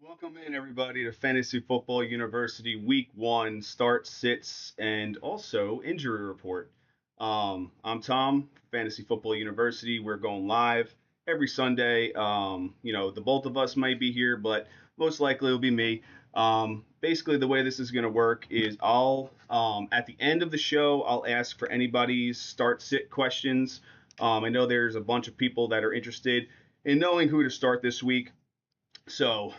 Welcome in, everybody, to Fantasy Football University Week 1 start, sits, and also injury report. I'm Tom, Fantasy Football University. We're going live every Sunday. The both of us might be here, but most likely it'll be me. Basically, the way this is going to work is at the end of the show, I'll ask for anybody's start, sit questions. I know there's a bunch of people that are interested in knowing who to start this week. So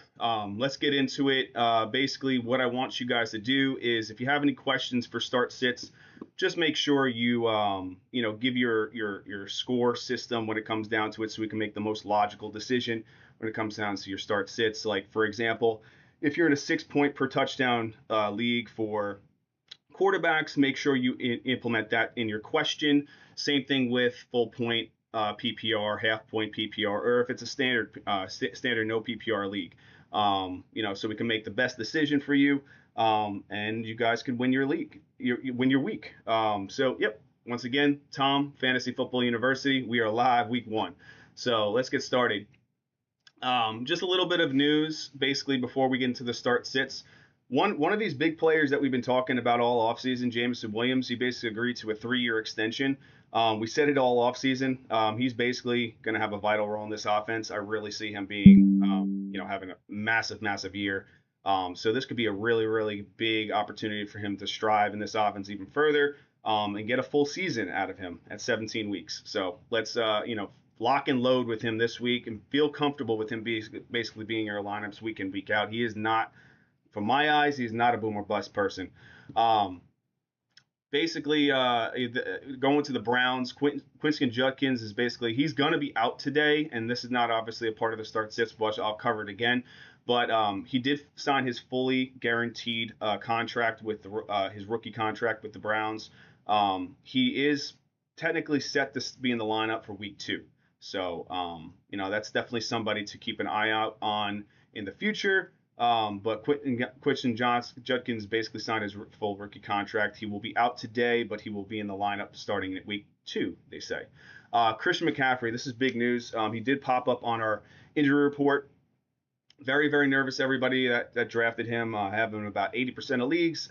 let's get into it. Basically, what I want you guys to do is, if you have any questions for start sits, just make sure you give your score system when it comes down to it, so we can make the most logical decision when it comes down to your start sits. Like for example, if you're in a 6 point per touchdown league for quarterbacks, make sure you implement that in your question. Same thing with full point PPR, half point PPR, or if it's a standard no PPR league. So we can make the best decision for you, and you guys can win your league, win your week. Yep. Once again, Tom, Fantasy Football University. We are live week 1. So let's get started. Just a little bit of news, basically, before we get into the start sits. One of these big players that we've been talking about all offseason, Jameson Williams, he basically agreed to a 3-year extension. We said it all offseason. He's basically going to have a vital role in this offense. I really see him being, having a massive, massive year. So this could be a really, really big opportunity for him to strive in this offense even further, and get a full season out of him at 17 weeks. So let's, lock and load with him this week and feel comfortable with him basically being your lineups week in, week out. He is not, from my eyes, he's not a boom or bust person. Um, basically, going to the Browns, Quincy Judkins is basically, he's going to be out today, and this is not obviously a part of the start sits, but I'll cover it again. But he did sign his fully guaranteed contract with his rookie contract with the Browns. He is technically set to be in the lineup for week 2. So, that's definitely somebody to keep an eye out on in the future. But Quinton Judkins basically signed his full rookie contract. He will be out today, but he will be in the lineup starting at week 2, they say. Christian McCaffrey, this is big news. He did pop up on our injury report. Very, very nervous, everybody that drafted him. Have him in about 80% of leagues.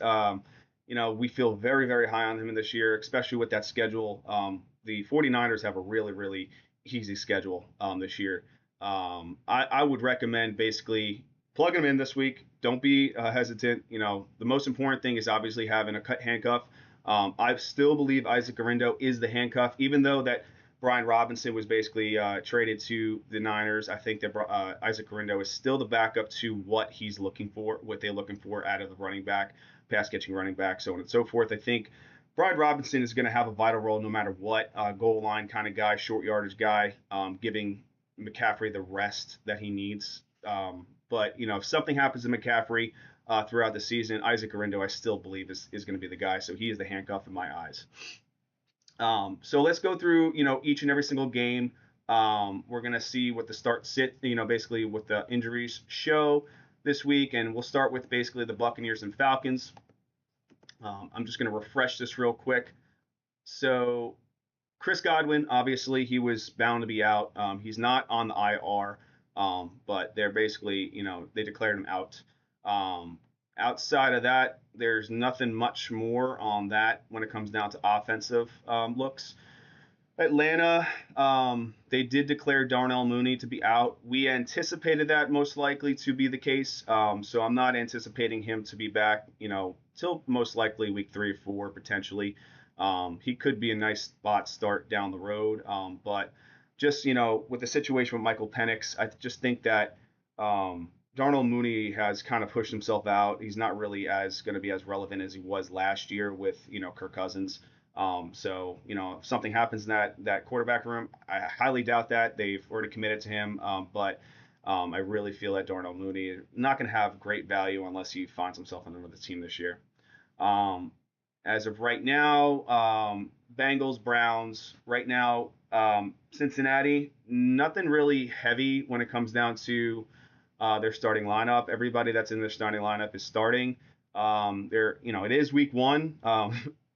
We feel very, very high on him this year, especially with that schedule. The 49ers have a really, really easy schedule this year. I would recommend basically plug him in this week. Don't be hesitant. The most important thing is obviously having a cut handcuff. I still believe Isaac Guerrero is the handcuff, even though that Brian Robinson was basically traded to the Niners. I think that Isaac Guerrero is still the backup to what he's looking for, what they're looking for out of the running back, pass catching running back, so on and so forth. I think Brian Robinson is going to have a vital role no matter what. Goal line kind of guy, short yardage guy, giving McCaffrey the rest that he needs. But if something happens to McCaffrey throughout the season, Isaac Guerrero, I still believe is going to be the guy. So he is the handcuff in my eyes. So let's go through each and every single game. We're going to see what the start sit, basically what the injuries show this week, and we'll start with basically the Buccaneers and Falcons. I'm just going to refresh this real quick. So Chris Godwin, obviously, he was bound to be out. He's not on the IR, but they're basically, they declared him out. Outside of that, there's nothing much more on that when it comes down to offensive looks. Atlanta, they did declare Darnell Mooney to be out. We anticipated that most likely to be the case, so I'm not anticipating him to be back, till most likely week 3 or 4 potentially. He could be a nice spot start down the road, but just with the situation with Michael Penix, I just think that Darnell Mooney has kind of pushed himself out. He's not really going to be as relevant as he was last year with Kirk Cousins. If something happens in that quarterback room, I highly doubt that. They've already committed to him, but I really feel that Darnell Mooney is not going to have great value unless he finds himself on another team this year. As of right now, Bengals, Browns. Right now, Cincinnati, nothing really heavy when it comes down to their starting lineup. Everybody that's in their starting lineup is starting. It is week 1.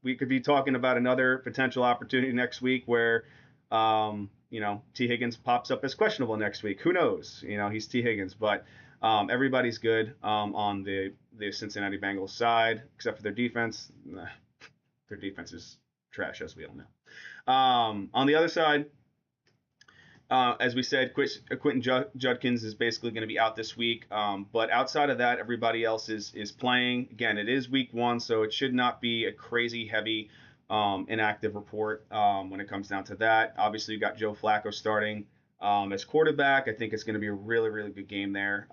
We could be talking about another potential opportunity next week where, T. Higgins pops up as questionable next week. Who knows? He's T. Higgins, but Everybody's good on the Cincinnati Bengals side, except for their defense. Nah, their defense is trash, as we all know. On the other side, as we said, Quentin Judkins is basically going to be out this week. But outside of that, everybody else is playing. Again, it is week one, so it should not be a crazy heavy inactive report when it comes down to that. Obviously, you got Joe Flacco starting as quarterback. I think it's going to be a really, really good game there.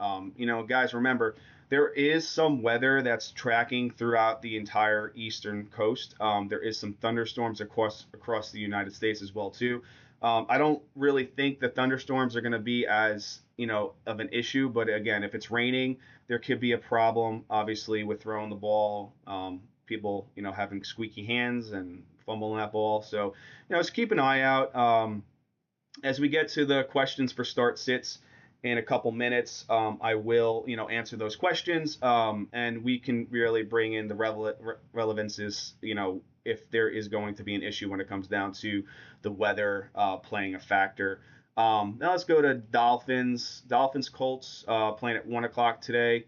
Guys, remember, there is some weather that's tracking throughout the entire eastern coast. There is some thunderstorms across the United States as well too. I don't really think the thunderstorms are going to be as of an issue, but again, if it's raining, there could be a problem. Obviously, with throwing the ball, people having squeaky hands and fumbling that ball. So just keep an eye out. As we get to the questions for start sits in a couple minutes, I will answer those questions, and we can really bring in the relevances if there is going to be an issue when it comes down to the weather playing a factor. Now let's go to Dolphins. Colts playing at 1 o'clock today.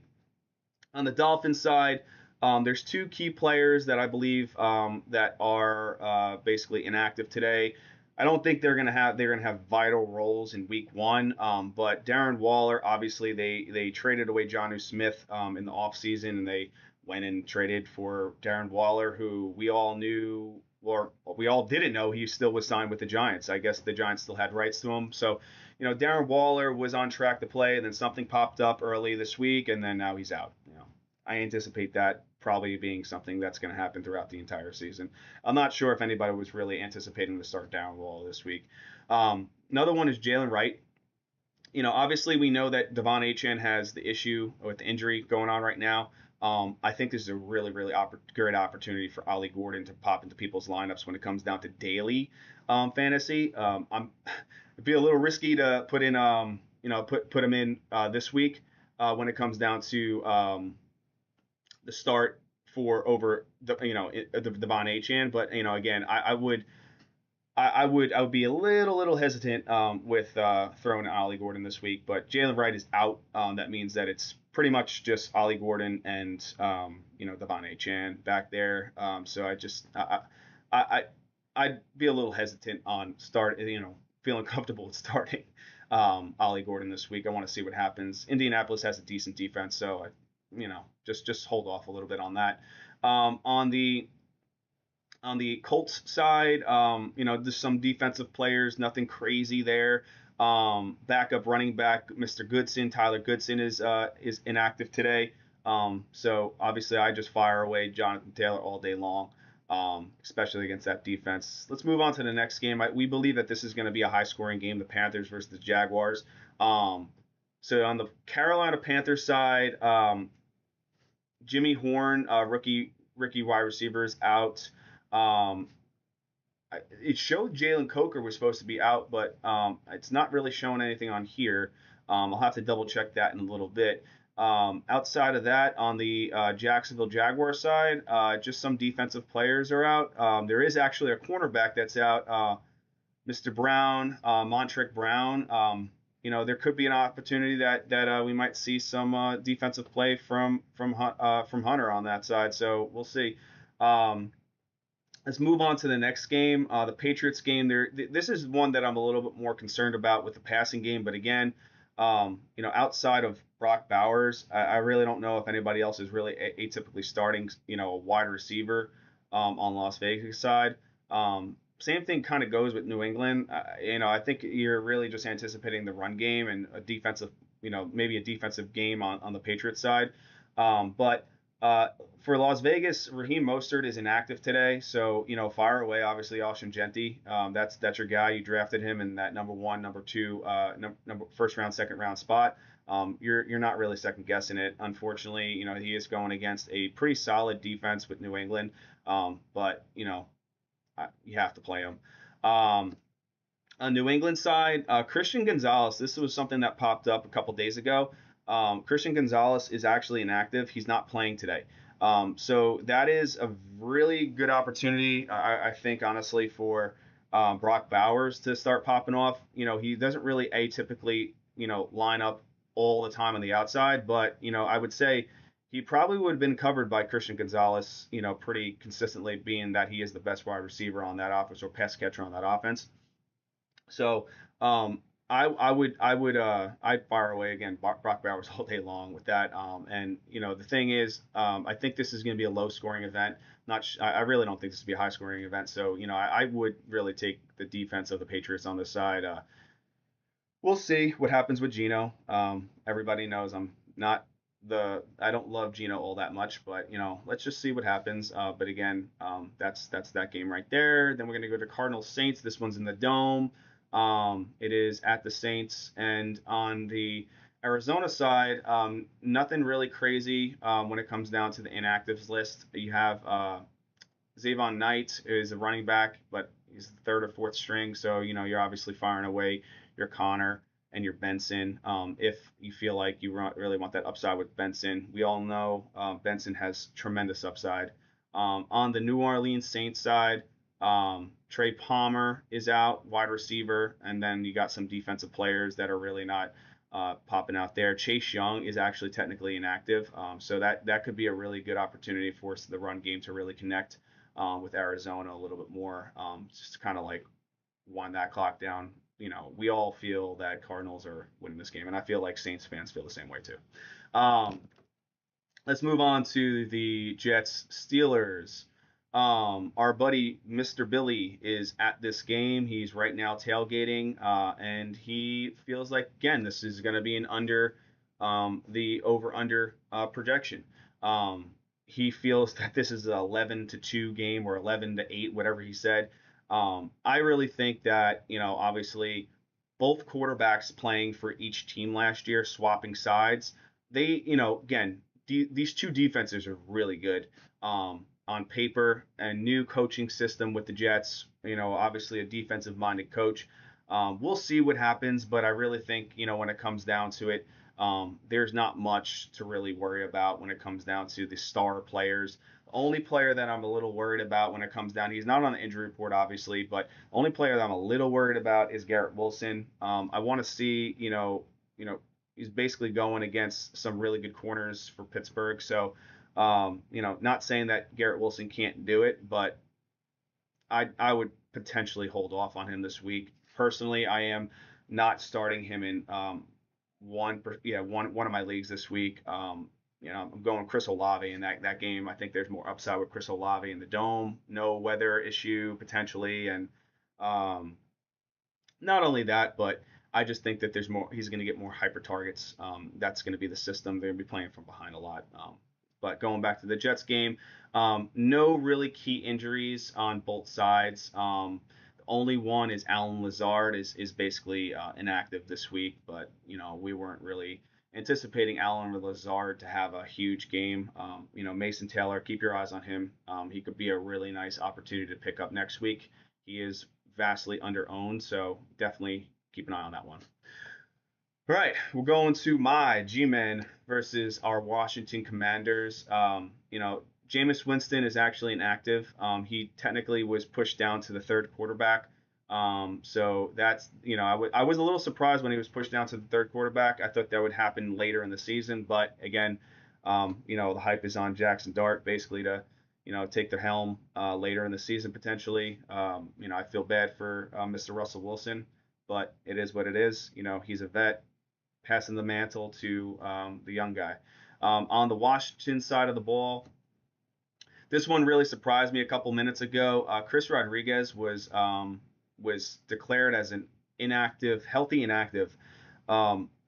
On the Dolphins side, there's two key players that I believe that are basically inactive today. I don't think they're gonna have vital roles in week one. But Darren Waller, obviously they traded away Jonnu Smith in the offseason, and they went and traded for Darren Waller, who we all knew, or we all didn't know he still was signed with the Giants. I guess the Giants still had rights to him. So, Darren Waller was on track to play, and then something popped up early this week, and then now he's out. I anticipate that probably being something that's going to happen throughout the entire season. I'm not sure if anybody was really anticipating to start Darren Waller this week. Another one is Jalen Wright. Obviously we know that Devon Achane has the issue with the injury going on right now. I think this is a really, really great opportunity for Ollie Gordon to pop into people's lineups when it comes down to daily fantasy. It'd be a little risky to put in, put him in this week when it comes down to the start for over the Devon Achane, but again, I would be a little hesitant with throwing Ollie Gordon this week. But Jalen Wright is out. That means that it's pretty much just Ollie Gordon and Devon Achane back there. So I'd be a little hesitant on feeling comfortable with starting Ollie Gordon this week. I want to see what happens. Indianapolis has a decent defense, so just hold off a little bit on that. On the Colts side, there's some defensive players, nothing crazy there. Backup running back, Mr. Goodson, Tyler Goodson is inactive today. So obviously I just fire away Jonathan Taylor all day long, especially against that defense. Let's move on to the next game. We believe that this is going to be a high-scoring game, the Panthers versus the Jaguars. So on the Carolina Panthers side, Jimmy Horn, rookie wide receiver, is out. It showed Jalen Coker was supposed to be out, but it's not really showing anything on here. I'll have to double check that in a little bit. Outside of that, on the Jacksonville Jaguar side, just some defensive players are out. There is actually a cornerback that's out, Mr. Brown, Montrek Brown. There could be an opportunity that we might see some defensive play from Hunter on that side. So we'll see. Let's move on to the next game, the Patriots game. This is one that I'm a little bit more concerned about with the passing game. But again, outside of Brock Bowers, I really don't know if anybody else is really atypically starting, a wide receiver on Las Vegas side. Same thing kind of goes with New England. I think you're really just anticipating the run game and a defensive, maybe a defensive game on the Patriots side. But for Las Vegas, Raheem Mostert is inactive today, so fire away. Obviously, Alshon Jeffery, that's your guy. You drafted him in that number one, number two, first round, second round spot. You're not really second guessing it. Unfortunately, he is going against a pretty solid defense with New England, but you have to play him. On New England side, Christian Gonzalez. This was something that popped up a couple days ago. Christian Gonzalez is actually inactive. He's not playing today. So that is a really good opportunity, I think, honestly, for Brock Bowers to start popping off. He doesn't really atypically, line up all the time on the outside, but I would say he probably would have been covered by Christian Gonzalez, pretty consistently, being that he is the best wide receiver on that offense or pass catcher on that offense. So I'd fire away again Brock Bowers all day long with that. And the thing is, I think this is going to be a low scoring event. I really don't think this will be a high scoring event. So I would really take the defense of the Patriots on this side. We'll see what happens with Geno. Everybody knows I don't love Geno all that much, but let's just see what happens. But again, that's that game right there. Then we're gonna go to Cardinals Saints. This one's in the Dome. It is at the Saints, and on the Arizona side, nothing really crazy when it comes down to the inactives list. You have Zavon Knight is a running back, but he's the third or fourth string, so you're obviously firing away your Connor and your Benson. If you feel like you really want that upside with Benson, we all know Benson has tremendous upside. On the New Orleans Saints side, Trey Palmer is out, wide receiver, and then you got some defensive players that are really not popping out there. Chase Young is actually technically inactive, so that could be a really good opportunity for the run game to really connect with Arizona a little bit more, just kind of like wind that clock down. We all feel that Cardinals are winning this game, and I feel like Saints fans feel the same way too. Let's move on to the Jets Steelers. Our buddy Mr. Billy is at this game. He's right now tailgating, and he feels like, again, this is going to be an under the over-under projection. He feels that this is an 11-2 game or 11-8, whatever he said. I really think that, obviously both quarterbacks playing for each team last year, swapping sides, they, again, these two defenses are really good on paper. A new coaching system with the Jets, obviously a defensive minded coach. We'll see what happens, but I really think, when it comes down to it, there's not much to really worry about when it comes down to the star players. The only player that I'm a little worried about when it comes down, he's not on the injury report, obviously, but the only player that I'm a little worried about is Garrett Wilson. I want to see, he's basically going against some really good corners for Pittsburgh. So, not saying that Garrett Wilson can't do it, but I would potentially hold off on him this week. Personally, I am not starting him in one of my leagues this week. I'm going Chris Olave in that game. I think there's more upside with Chris Olave in the Dome. No weather issue potentially, and not only that, but I just think that there's more. He's going to get more hyper targets. That's going to be the system. They're going to be playing from behind a lot. But going back to the Jets game, no really key injuries on both sides. The only one is Alan Lazard is basically inactive this week, but we weren't really anticipating Alan Lazard to have a huge game. Mason Taylor, keep your eyes on him. He could be a really nice opportunity to pick up next week. He is vastly under-owned, so definitely keep an eye on that one. All right, we're going to my G-Men versus our Washington Commanders. Jameis Winston is actually inactive. He technically was pushed down to the third quarterback. So that's, I was a little surprised when he was pushed down to the third quarterback. I thought that would happen later in the season, but again, the hype is on Jackson Dart basically to, take the helm later in the season potentially. I feel bad for Mr. Russell Wilson, but it is what it is. He's a vet, passing the mantle to the young guy. On the Washington side of the ball, this one really surprised me a couple minutes ago. Chris Rodriguez was declared as an healthy inactive.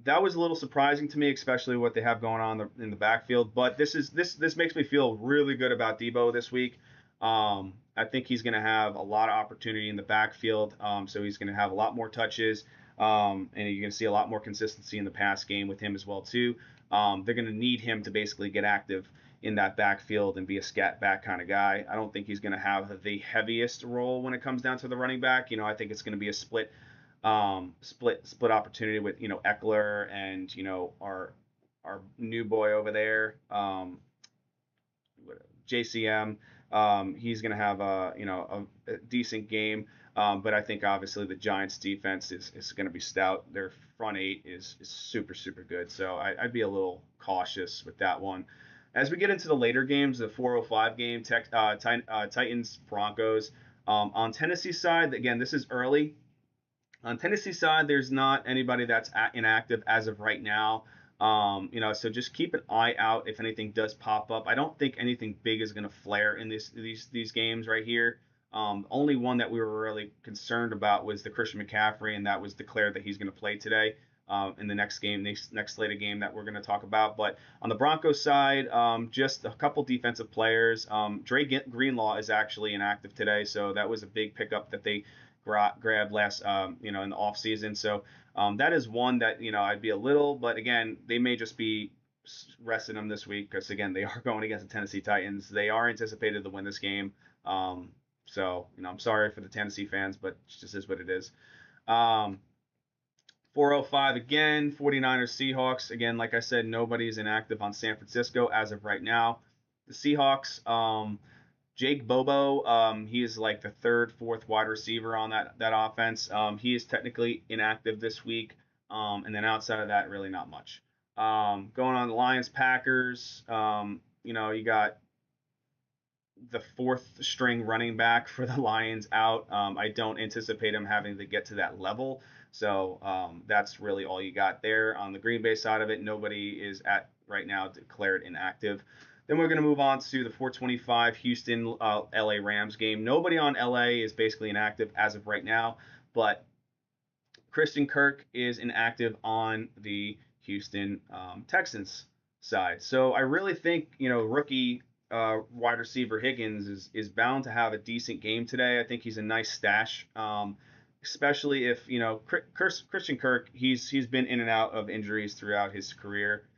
That was a little surprising to me, especially what they have going on in the backfield. But this makes me feel really good about Debo this week. I think he's going to have a lot of opportunity in the backfield. So he's going to have a lot more touches. And you're going to see a lot more consistency in the pass game with him as well too. They're going to need him to basically get active in that backfield and be a scat back kind of guy. I don't think he's going to have the heaviest role when it comes down to the running back. I think it's going to be a split opportunity with Eckler and our new boy over there, JCM. He's going to have a decent game. But I think obviously the Giants defense is going to be stout. Their front eight is super, super good. So I'd be a little cautious with that one. As we get into the later games, the 4:05 game, Titans Broncos. On Tennessee side, again, this is early. On Tennessee side, there's not anybody that's inactive as of right now. So just keep an eye out if anything does pop up. I don't think anything big is going to flare in these games right here. Only one that we were really concerned about was the Christian McCaffrey, and that was declared that he's going to play today in the next game, next slated game that we're going to talk about. But on the Broncos side, just a couple defensive players. Dre Greenlaw is actually inactive today, so that was a big pickup that they grabbed last, in the off season. So that is one that I'd be a little, but again, they may just be resting them this week because again they are going against the Tennessee Titans. They are anticipated to win this game. So I'm sorry for the Tennessee fans, but it just is what it is. 4:05 again, 49ers Seahawks. Again, like I said, nobody's inactive on San Francisco as of right now. The Seahawks, Jake Bobo, he is like the third, fourth wide receiver on that offense. He is technically inactive this week. And then outside of that, really not much. Going on the Lions Packers, you got the fourth string running back for the Lions out. I don't anticipate him having to get to that level. So that's really all you got there. On the Green Bay side of it, nobody is at right now declared inactive. Then we're going to move on to the 4:25 Houston LA Rams game. Nobody on LA is basically inactive as of right now, but Christian Kirk is inactive on the Houston Texans side. So I really think rookie wide receiver Higgins is bound to have a decent game today. I think he's a nice stash, especially if Christian Kirk. He's been in and out of injuries throughout his career.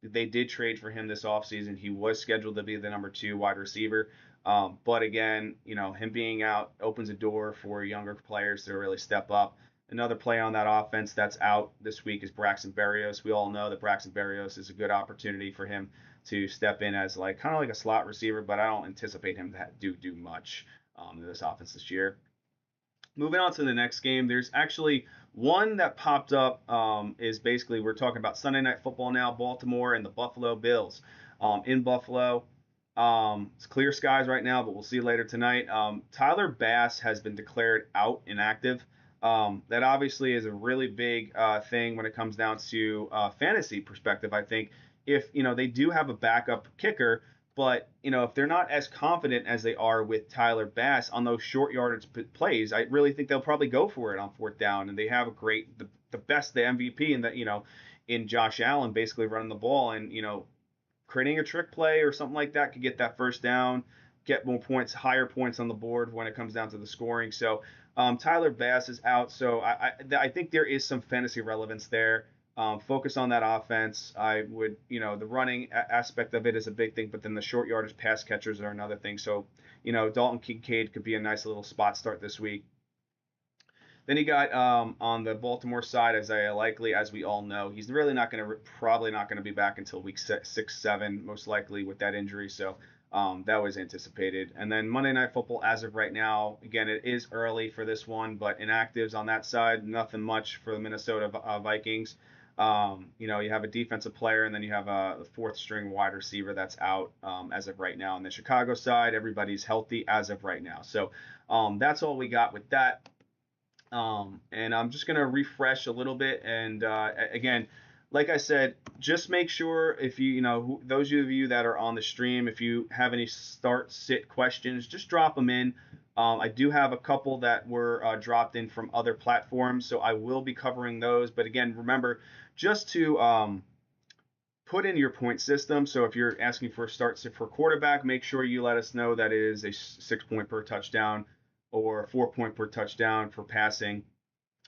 They did trade for him this offseason. He was scheduled to be the number 2 wide receiver. But again, him being out opens a door for younger players to really step up. Another play on that offense that's out this week is Braxton Berrios. We all know that Braxton Berrios is a good opportunity for him to step in as kind of like a slot receiver, but I don't anticipate him to do much in this offense this year. Moving on to the next game, there's actually one that popped up. Is basically we're talking about Sunday Night Football now, Baltimore and the Buffalo Bills. In Buffalo, it's clear skies right now, but we'll see later tonight. Tyler Bass has been declared out inactive. That obviously is a really big thing when it comes down to fantasy perspective. I think if they do have a backup kicker, but if they're not as confident as they are with Tyler Bass on those short yardage plays, I really think they'll probably go for it on 4th down. And they have a great, the MVP in Josh Allen basically running the ball and creating a trick play or something like that could get that 1st down, get more points, higher points on the board when it comes down to the scoring. So Tyler Bass is out, so I think there is some fantasy relevance there. Focus on that offense. I would, the running aspect of it is a big thing, but then the short yardage pass catchers are another thing. So, Dalton Kincaid could be a nice little spot start this week. Then you got on the Baltimore side, Isaiah Likely, as we all know, he's really probably not going to be back until week 6, 7, most likely with that injury. So that was anticipated. And then Monday Night Football, as of right now, again, it is early for this one, but inactives on that side, nothing much for the Minnesota Vikings. You have a defensive player, and then you have a 4th string wide receiver that's out as of right now. On the Chicago side, everybody's healthy as of right now. So that's all we got with that. And I'm just going to refresh a little bit. And again, like I said, just make sure if those of you that are on the stream, if you have any start-sit questions, just drop them in. I do have a couple that were dropped in from other platforms, so I will be covering those. But again, remember just to put in your point system. So if you're asking for a start-sit for quarterback, make sure you let us know that it is a 6 point per touchdown or 4 point per touchdown for passing.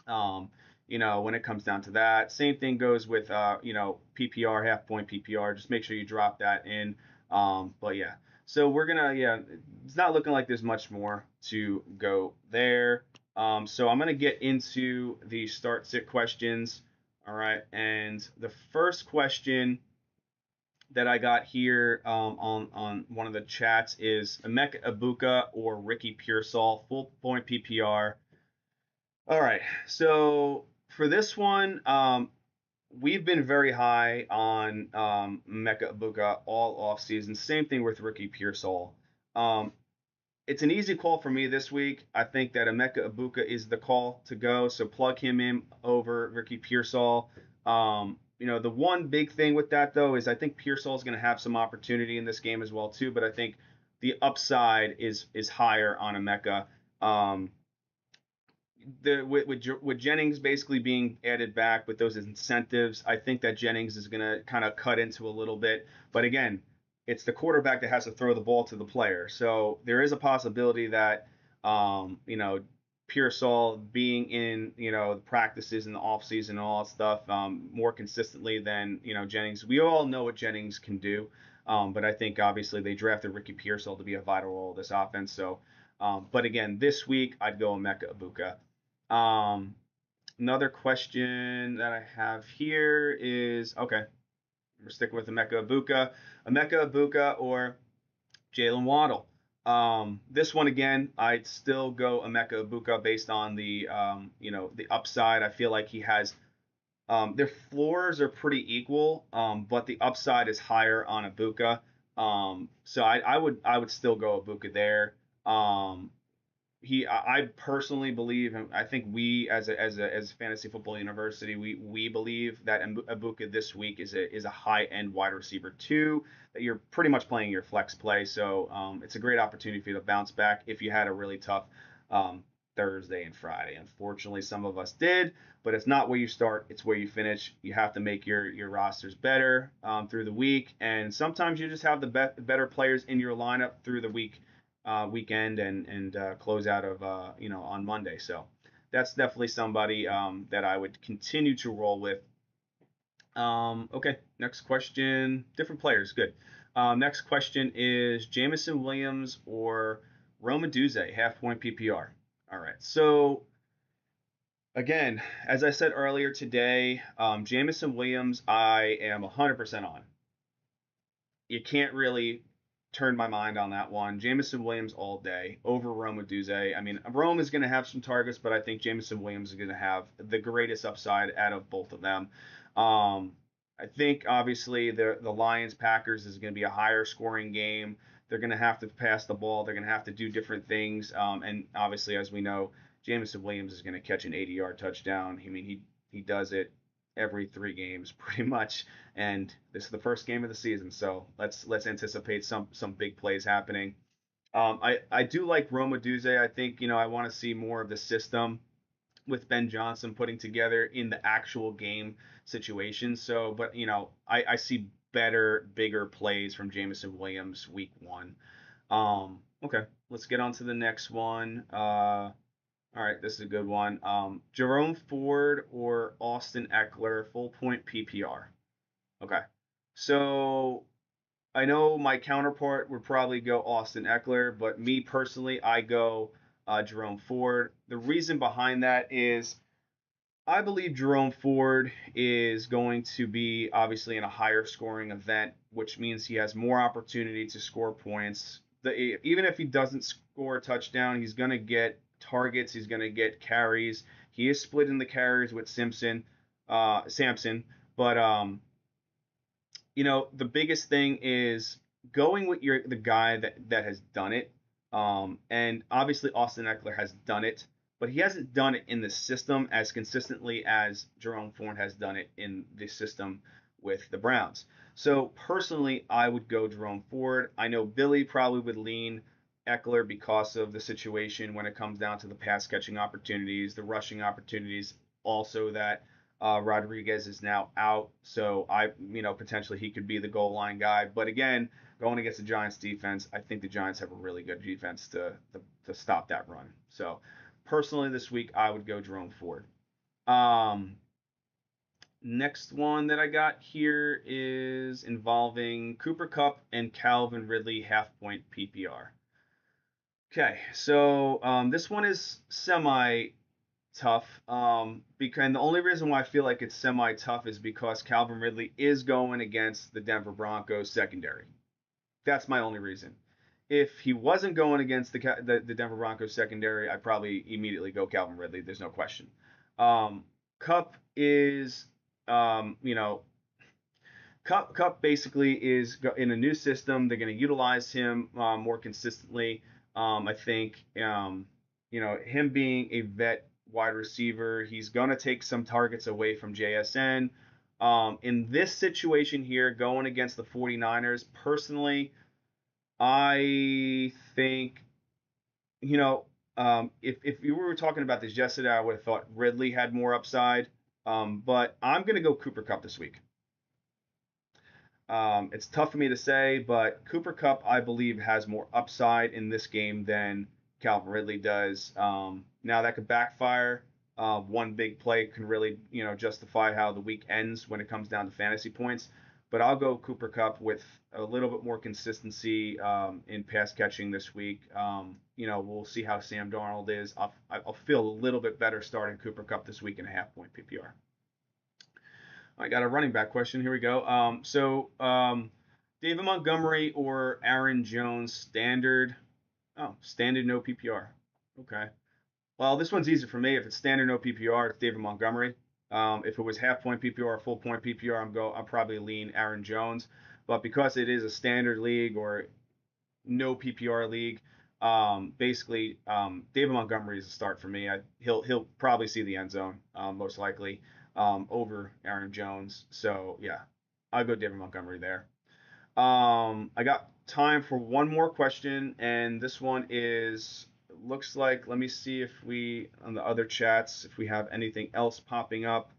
When it comes down to that, same thing goes with PPR, half point PPR. Just make sure you drop that in. But yeah, so we're gonna it's not looking like there's much more to go there. So I'm gonna get into the start sit questions. All right, and the first question that I got here on one of the chats is Emeka Ibuka or Ricky Pearsall, full point PPR. All right, so for this one, we've been very high on Emeka Ibuka all off season. Same thing with Ricky Pearsall. Um, it's an easy call for me this week. I think that Emeka Ibuka is the call to go, so plug him in over Ricky Pearsall. The one big thing with that though is I think Pearsall is going to have some opportunity in this game as well too, but I think the upside is higher on Emeka. Um, with Jennings basically being added back with those incentives, I think that Jennings is going to kind of cut into a little bit. But again, it's the quarterback that has to throw the ball to the player. So there is a possibility that, Pearsall being in, the practices in the offseason and all that stuff more consistently than, Jennings. We all know what Jennings can do. But I think obviously they drafted Ricky Pearsall to be a vital role of this offense. So, but again, this week I'd go Emeka Ibuka. Another question that I have here is okay, we're sticking with Emeka Ibuka or Jalen Waddle. This one again, I'd still go Emeka Ibuka based on the upside. I feel like he has their floors are pretty equal, but the upside is higher on Ibuka. So I would still go Ibuka there. I personally believe, and I think we as Fantasy Football University, we believe that Ibuka this week is a high end wide receiver too, that you're pretty much playing your flex play. So it's a great opportunity for you to bounce back if you had a really tough Thursday and Friday. Unfortunately, some of us did, but it's not where you start, it's where you finish. You have to make your rosters better through the week, and sometimes you just have the better players in your lineup through the weekend and close out of on Monday. So that's definitely somebody that I would continue to roll with. Okay, next question. Different players, good. Next question is Jameson Williams or Rome Odunze, half point PPR. All right, so again, as I said earlier today, Jameson Williams, I am 100% on. You can't really turn my mind on that one. Jameson Williams all day over Rome Odunze. I mean, Rome is going to have some targets, but I think Jameson Williams is going to have the greatest upside out of both of them. I think obviously the Lions Packers is going to be a higher scoring game. They're going to have to pass the ball. They're going to have to do different things. And obviously, as we know, Jameson Williams is going to catch an 80-yard touchdown. I mean, he does it every 3 games pretty much, and this is the first game of the season, so let's anticipate some big plays happening. I do like Rome Odunze. I think I want to see more of the system with Ben Johnson putting together in the actual game situation. So, but I see better, bigger plays from Jameson Williams week 1. Okay, let's get on to the next one. All right, this is a good one. Jerome Ford or Austin Eckler, full point PPR. Okay, so I know my counterpart would probably go Austin Eckler, but me personally, I go Jerome Ford. The reason behind that is I believe Jerome Ford is going to be obviously in a higher scoring event, which means he has more opportunity to score points. Even if he doesn't score a touchdown, he's going to get targets. He's going to get carries. He is splitting the carries with Sampson, but the biggest thing is going with the guy that has done it. And obviously Austin Eckler has done it, but he hasn't done it in the system as consistently as Jerome Ford has done it in the system with the Browns. So personally, I would go Jerome Ford. I know Billy probably would lean Eckler because of the situation when it comes down to the pass catching opportunities, the rushing opportunities, also that Rodriguez is now out, so potentially he could be the goal line guy. But again, going against the Giants defense, I think the Giants have a really good defense to stop that run. So personally, this week I would go Jerome Ford. Next one that I got here is involving Cooper Kupp and Calvin Ridley, half point PPR. Okay, so this one is semi tough. Because and the only reason why I feel like it's semi-tough is because Calvin Ridley is going against the Denver Broncos secondary. That's my only reason. If he wasn't going against the Denver Broncos secondary, I'd probably immediately go Calvin Ridley. There's no question. Cup is, you know, Cup basically is in a new system. They're going to utilize him more consistently. I think, him being a vet wide receiver, he's going to take some targets away from JSN. In this situation here, going against the 49ers, personally, I think, if you were talking about this yesterday, I would have thought Ridley had more upside. But I'm going to go Cooper Cup this week. It's tough for me to say, but Cooper Cup, I believe, has more upside in this game than Calvin Ridley does. Now that could backfire. One big play can really, justify how the week ends when it comes down to fantasy points. But I'll go Cooper Cup with a little bit more consistency in pass catching this week. We'll see how Sam Darnold is. I'll feel a little bit better starting Cooper Cup this week in a half-point PPR. I got a running back question. Here we go. David Montgomery or Aaron Jones, standard? Oh, standard, no PPR. Okay. Well, this one's easy for me. If it's standard, no PPR, it's David Montgomery. If it was half point PPR or full point PPR, I'm probably lean Aaron Jones. But because it is a standard league or no PPR league, basically David Montgomery is a start for me. He'll probably see the end zone most likely over Aaron Jones. So yeah, I'll go David Montgomery there. I got time for one more question, and this one is looks like, let me see if we on the other chats if we have anything else popping up.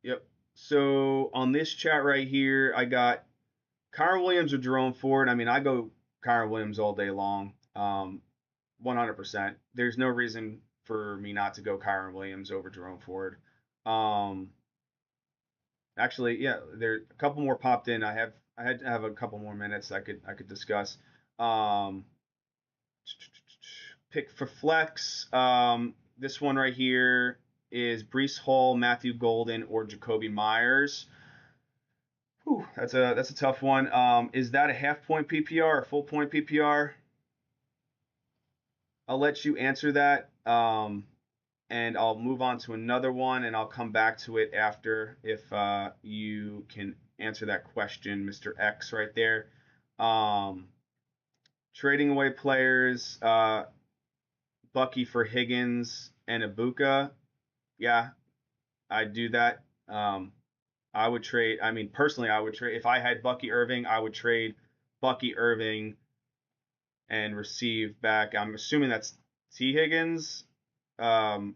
Yep. So on this chat right here, I got Kyren Williams or Jerome Ford. I mean, I go Kyren Williams all day long. 100%. There's no reason for me not to go Kyren Williams over Jerome Ford. Um, Actually, yeah, there a couple more popped in. I had to have a couple more minutes I could discuss. Um, Pick for flex. This one right here is Breece Hall, Matthew Golden, or Jacoby Myers. Whew, that's a tough one. Is that a half point PPR or full point PPR? I'll let you answer that. And I'll move on to another one, and I'll come back to it after if you can answer that question, Mr. X, right there. Trading away players, Bucky for Higgins and Ibuka. Yeah, I'd do that. I would trade. I mean, personally, I would trade. If I had Bucky Irving, I would trade Bucky Irving and receive back. I'm assuming that's T. Higgins. Um,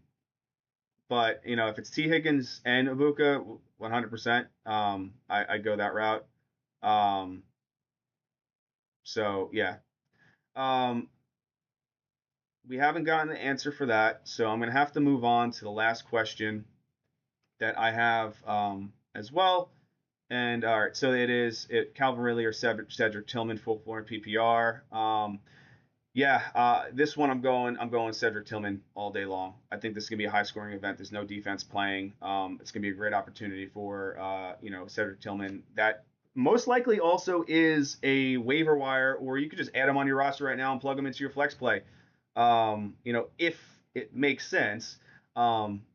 But if it's T. Higgins and Ibuka, 100%, I go that route. Um, so yeah, um, we haven't gotten an answer for that, so I'm gonna have to move on to the last question that I have as well. And all right, so Calvin Ridley or Cedric Tillman, full floor PPR. Yeah, this one I'm going Cedric Tillman all day long. I think this is gonna be a high scoring event. There's no defense playing. It's gonna be a great opportunity for Cedric Tillman. That most likely also is a waiver wire, or you could just add him on your roster right now and plug him into your flex play. If it makes sense. Um,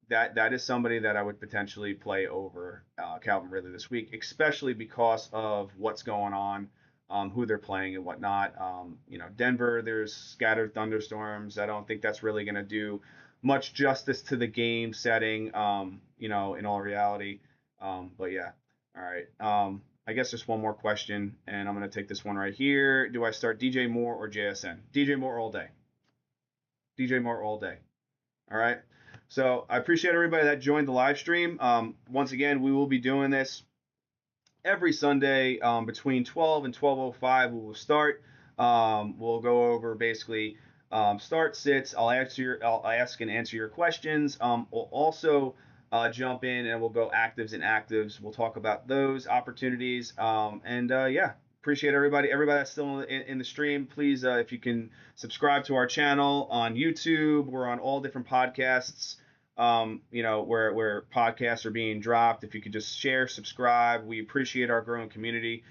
that is somebody that I would potentially play over Calvin Ridley this week, especially because of what's going on, who they're playing and whatnot. Denver, there's scattered thunderstorms. I don't think that's really going to do much justice to the game setting, in all reality. But yeah, all right. I guess just one more question, and I'm going to take this one right here. Do I start DJ Moore or JSN? DJ Moore all day. DJ Moore all day. All right. So I appreciate everybody that joined the live stream. Once again, we will be doing this every Sunday between 12 and 12:05. We will start. We'll go over basically start sits. I'll ask and answer your questions. We'll also jump in and we'll go actives and actives. We'll talk about those opportunities. Yeah, appreciate everybody that's still in the stream. Please, if you can subscribe to our channel on YouTube. We're on all different podcasts. Where podcasts are being dropped. If you could just share, subscribe, we appreciate our growing community.